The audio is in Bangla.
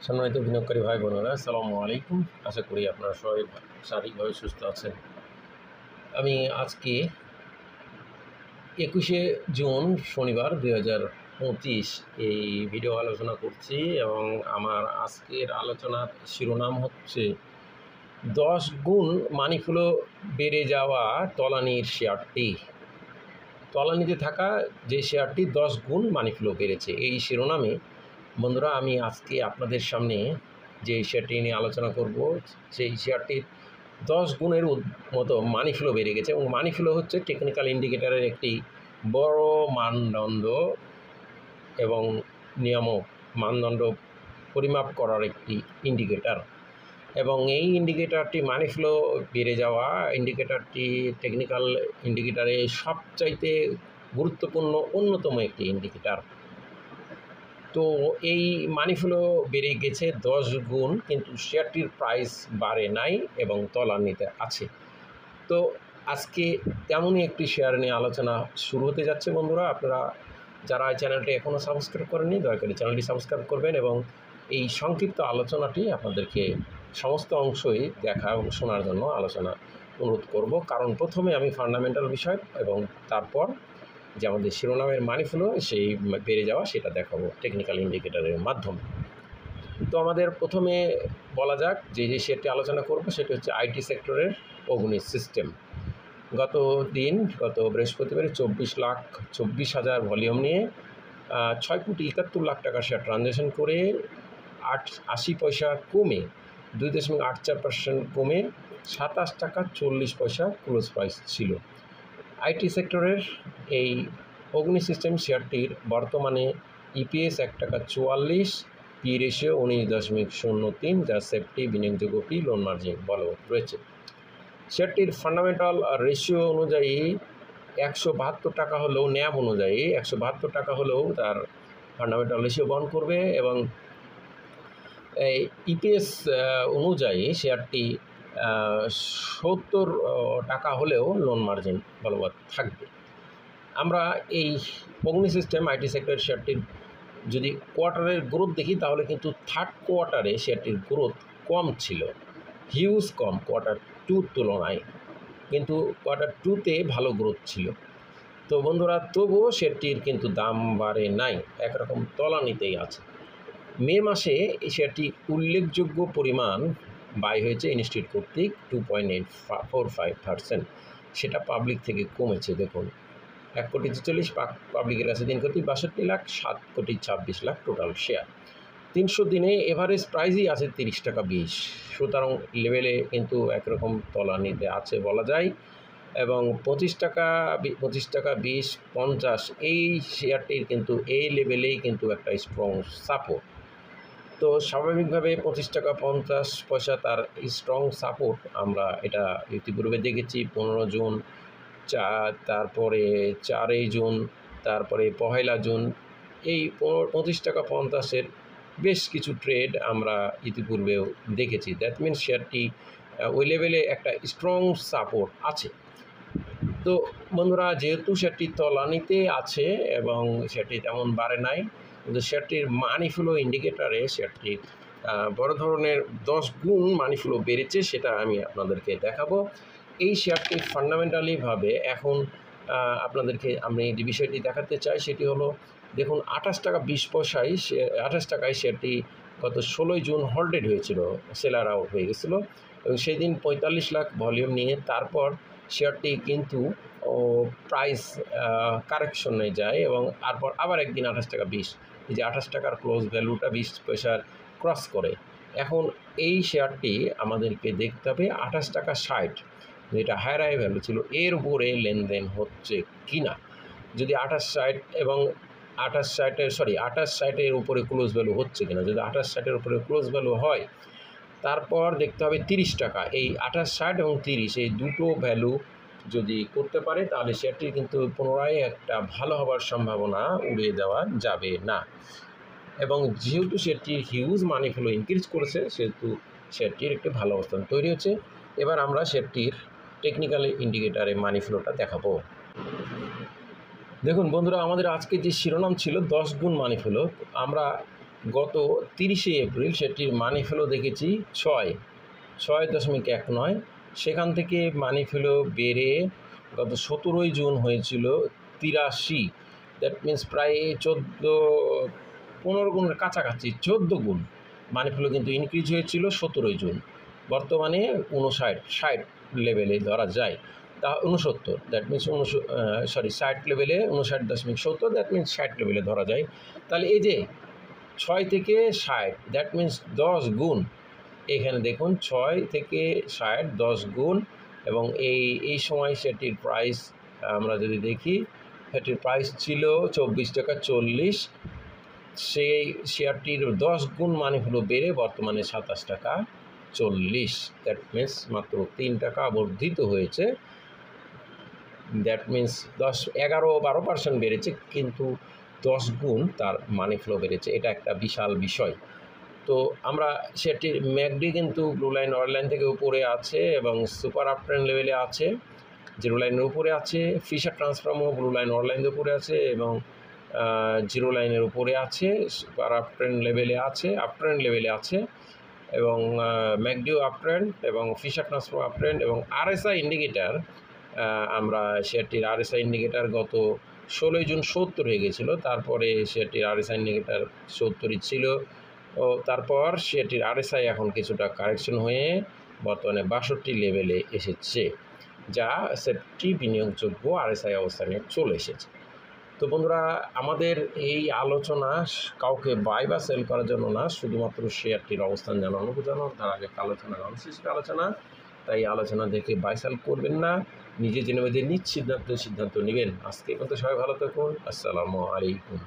সম্মানিত বিনিয়োগকারী ভাই বোনেরা, আসসালামু আলাইকুম। আশা করি আপনারা সবাই শারীরিকভাবে সুস্থ আছেন। আমি আজকে 21শে জুন শনিবার 2025 এই ভিডিও আলোচনা করছি এবং আমার আজকের আলোচনার শিরোনাম হচ্ছে 10 গুণ মানি ফ্লো বেড়ে যাওয়া তলানির শেয়ারটি। তলানিতে থাকা যে শেয়ারটি 10 গুণ মানি ফ্লো বেড়েছে, এই শিরোনামে বন্ধুরা আমি আজকে আপনাদের সামনে যে শেয়ারটি নিয়ে আলোচনা করব, সেই শেয়ারটির 10 গুণের মতো মানি ফ্লো বেড়ে গেছে এবং মানি ফ্লো হচ্ছে টেকনিক্যাল ইন্ডিকেটরের একটি বড় মানদণ্ড এবং নিয়ামক মানদণ্ড পরিমাপ করার একটি ইন্ডিকেটর। এবং এই ইন্ডিকেটরটি মানি ফ্লো বেড়ে যাওয়া ইন্ডিকেটরটি টেকনিক্যাল ইন্ডিকেটরে সবচাইতে গুরুত্বপূর্ণ অন্যতম একটি ইন্ডিকেটর। তো এই মানি ফ্লো বেড়ে গেছে 10 গুণ, কিন্তু শেয়ারটির প্রাইস বাড়ে নাই এবং তলানিতে আছে। তো আজকে তেমনই একটি শেয়ার নিয়ে আলোচনা শুরু হতে যাচ্ছে। বন্ধুরা, আপনারা যারা এই চ্যানেলটি এখনও সাবস্ক্রাইব করেননি, দয়া করে চ্যানেলটি সাবস্ক্রাইব করবেন এবং এই সংক্ষিপ্ত আলোচনাটি আপনাদেরকে সমস্ত অংশই দেখা এবং শোনার জন্য অনুরোধ করব। কারণ প্রথমে আমি ফান্ডামেন্টাল বিষয় এবং তারপর যে আমাদের শিরোনামের মানি ফ্লো সেই বেড়ে যাওয়া সেটা দেখাবো টেকনিক্যাল ইন্ডিকেটরের মাধ্যমে। তো আমাদের প্রথমে বলা যাক যে শেয়ারটি আলোচনা করব সেটি হচ্ছে আইটি সেক্টরের অগ্নি সিস্টেম। গত বৃহস্পতিবারে 24,24,000 ভলিউম নিয়ে 6,71,00,000 টাকার শেয়ার ট্রানজ্যাকশন করে 80 পয়সা কমে 2.84% কমে 27 টাকা 40 পয়সা ক্লোজ প্রাইস ছিল। আইটি সেক্টরের এই অগ্নি সিস্টেম শেয়ারটির বর্তমানে ইপিএস 1 টাকা 44, পি রেশিও 19.03, যা সেফটি বিনিয়োগযোগ্য পি লোন মার্জিন বলবৎ রয়েছে। শেয়ারটির ফান্ডামেন্টাল রেশিও অনুযায়ী 172 টাকা হলেও, ন্যাব অনুযায়ী 172 টাকা হলেও তার ফান্ডামেন্টাল রেশিও বহন করবে এবং এই ইপিএস অনুযায়ী শেয়ারটি 70 টাকা হলেও লোন মার্জিন বলবৎ থাকবে। আমরা এই অগ্নি সিস্টেম আইটি সেক্টরের শেয়ারটির যদি কোয়ার্টারের গ্রোথ দেখি, তাহলে কিন্তু থার্ড কোয়ার্টারে শেয়ারটির গ্রোথ কম ছিল, হিউজ কম কোয়ার্টার 2 তুলনায়, কিন্তু কোয়ার্টার 2তে ভালো গ্রোথ ছিল। তো বন্ধুরা, তবুও শেয়ারটির কিন্তু দাম বাড়ে নাই, একরকম তলানিতেই আছে। মে মাসে এই শেয়ারটি উল্লেখযোগ্য পরিমাণ বাই হয়েছে ইনস্টিটিউট কর্তৃক 2.45%, সেটা পাবলিক থেকে কমেছে। দেখুন, 1,43,00,000 পাবলিকের আছে, 3 কোটি 62 লাখ, 7 কোটি 26 লাখ টোটাল শেয়ার। 300 দিনে এভারেজ প্রাইসই আছে 30 টাকা 20, সুতরাং লেভেলে কিন্তু একরকম তলানিতে আছে বলা যায়। এবং 25 টাকা 20, 50 এই শেয়ারটির কিন্তু এই লেভেলেই কিন্তু একটা স্ট্রং সাপোর্ট। তো স্বাভাবিকভাবে 25 টাকা 50 পয়সা তার স্ট্রং সাপোর্ট। আমরা এটা ইতিপূর্বে দেখেছি 15 জুন, তারপরে 4 জুন, তারপরে 1 জুন। এই 25 টাকা 50-এর বেশ কিছু ট্রেড আমরা ইতিপূর্বেও দেখেছি। দ্যাট মিনস শেয়ারটি ওই লেভেলে একটা স্ট্রং সাপোর্ট আছে। তো বন্ধুরা, যেহেতু শেয়ারটি তলানিতে আছে এবং শেয়ারটি তেমন বাড়ে নাই, কিন্তু শেয়ারটির মানি ফ্লো ইন্ডিকেটরে শেয়ারটি বড় ধরনের 10 গুণ মানি ফ্লো বেড়েছে, সেটা আমি আপনাদেরকে দেখাবো। এই শেয়ারটি ফান্ডামেন্টালিভাবে এখন আপনাদেরকে আমি যে বিষয়টি দেখাতে চাই সেটি হলো, দেখুন 28 টাকা 20 পয়সায় 28 টাকায় শেয়ারটি গত 16 জুন হোল্ডেড হয়েছিল, সেলার আউট হয়ে গেছিলো এবং সেই দিন 45 লাখ ভলিউম নিয়ে তারপর শেয়ারটি কিন্তু প্রাইস কারেকশনে যায় এবং তারপর আবার একদিন 28 টাকা 20, এই যে 28 টাকার ক্লোজ ভ্যালুটা 20 পয়সার ক্রস করে। এখন এই শেয়ারটি আমাদেরকে দেখতে হবে 28 টাকা 60, যেটা হায়ার হাই ভ্যালু ছিল, এর উপরে লেনদেন হচ্ছে কিনা। যদি 28.60 এবং 28.60-এর উপরে ক্লোজ ভ্যালু হচ্ছে কিনা, যদি 28.60-এর উপরে ক্লোজ ভ্যালু হয়, তারপর দেখতে হবে 30 টাকা। এই 28.60 এবং 30 এই দুটো ভ্যালু যদি করতে পারে, তাহলে শেয়ারটি কিন্তু পুনরায় একটা ভালো হবার সম্ভাবনা উড়িয়ে দেওয়া যাবে না। এবং যেহেতু শেয়ারটির হিউজ মানি ফ্লো ইনক্রিজ করেছে, সেহেতু শেয়ারটির একটি ভালো অবস্থান তৈরি হচ্ছে। এবার আমরা শেয়ারটির টেকনিক্যাল ইন্ডিকেটারে মানি ফ্লোটা দেখাবো। দেখুন বন্ধুরা, আমাদের আজকে যে শিরোনাম ছিল 10 গুণ মানি ফ্লো, আমরা গত 30শে এপ্রিল সেটির মানি ফ্লো দেখেছি 6.19, সেখান থেকে মানি ফ্লো বেড়ে গত 17ই জুন হয়েছিল 83। দ্যাট মিন্স প্রায় 15 গুণের কাছাকাছি, 14 গুণ মানি ফ্লো কিন্তু ইনক্রিজ হয়েছিল 17ই জুন। বর্তমানে 60 লেভেলে ধরা যায়, তা 69, দ্যাট মিন্স 60 লেভেলে 59.70, দ্যাট মিন্স 60 লেভেলে ধরা যায়। তাহলে এই যে 6 থেকে 60, দ্যাট মিন্স 10 গুণ। এখানে দেখুন 6 থেকে 60 10 গুণ, এবং এই সময় সেটির প্রাইস আমরা যদি দেখি, সেটির প্রাইস ছিল 24 টাকা 40। সেই শেয়ারটির 10 গুণ মানি ফ্লো বেড়ে বর্তমানে 27 টাকা 40। দ্যাট মিন্স মাত্র 3 টাকা বর্ধিত হয়েছে। দ্যাট মিন্স 11-12% বেড়েছে, কিন্তু 10 গুণ তার মানি ফ্লো বেড়েছে। এটা একটা বিশাল বিষয়। তো আমরা সেটির ম্যাকডি কিন্তু ব্লু লাইন অরেঞ্জ লাইন থেকে উপরে আছে এবং সুপার আপট্রেন্ড লেভেলে আছে, জিরো লাইনের উপরে আছে। ফিশার ট্রান্সফর্মও ব্লু লাইন অরেঞ্জ লাইনের উপরে আছে এবং জিরো লাইনের উপরে আছে, সুপার আপট্রেন্ড লেভেলে আছে, আপট্রেন্ড লেভেলে আছে, এবং ম্যাকডিও আপট্রেন্ড এবং ফিশার ট্রান্সফর্ম আপট্রেন্ড। এবং আরএসআই ইন্ডিকেটার, আমরা সেটির আরএসআই ইন্ডিকেটার গত 16ই জুন 70 হয়ে গেছিলো, তারপরে সেটির আরএসআই ইন্ডিকেটার 70ই ছিল, ও তারপর সেটির আরএসআই এখন কিছুটা কারেকশন হয়ে বর্তমানে 62 লেভেলে এসেছে, যা সেফটি বিনিয়োগযোগ্য আরএসআই অবস্থানে চলে এসেছে। তো বন্ধুরা, আমাদের এই আলোচনা কাউকে বাই বা সেল করার জন্য না, শুধুমাত্র শেয়ারটির অবস্থান জানানো বোঝানো। তার আগে আলোচনা অনশিষ্ট আলোচনা, তাই আলোচনা দেখে বাই সেল করবেন না, নিজে জেনে বুঝে সিদ্ধান্ত নেবেন। আজকে কিন্তু সবাই ভালো থাকুন। আসসালামু আলাইকুম।